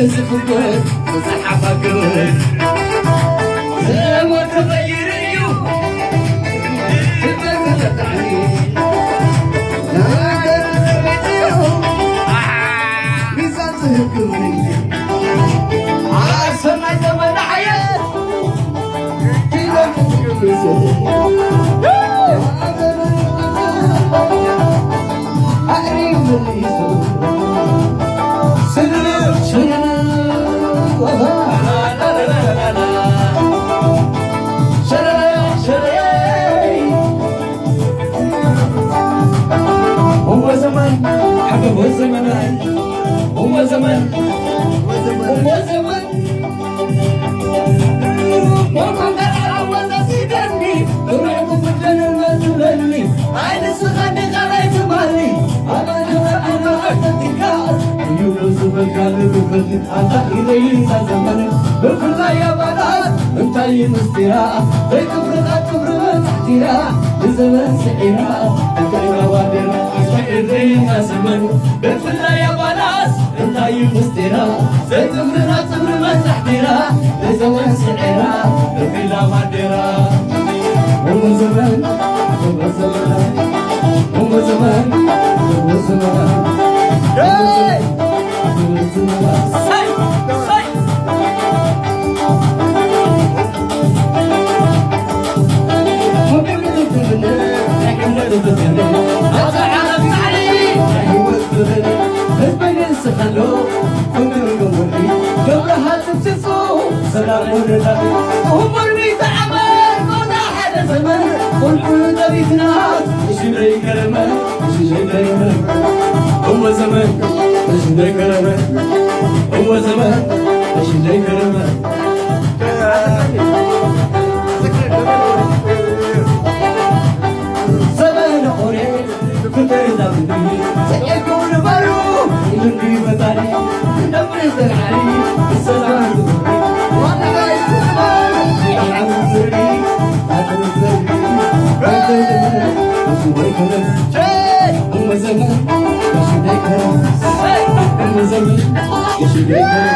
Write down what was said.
زفقت وصحفة قوت زمان تغير اليوم تبقى تعليم نادر اليوم ميزان زهقوني عاصمة زمن حياة كذا أقرب من يسوع هو زمان حبب والزمان هو زمان هو زمان مرحبا بالعوض سيدني رعب فتن المسلني عين السخن غريت مالي أنا أعتقد يونس بالقلب بخلت أنت إلي زمان بكل يا بنات انتي مستراء بيت فرقات كبرت احتراء بزمن سحراء الكلمة وادر إذا زمن بكل يا بنات انتي مستراء بيت فرقات كبرت احتراء بزمن سحراء الكلمة وادر هو زمان هو زمان هو زمان هو زمان هو زمان ايش ذي كلامه هو زمان ايش ذي كلامه زمان قريب كنت زمني سيكون برو يجري بداري دبر زرعي السلام وانا عايز زمان عم زري عم زري ايش ذي كلامه هو زمان يا شباب يا شباب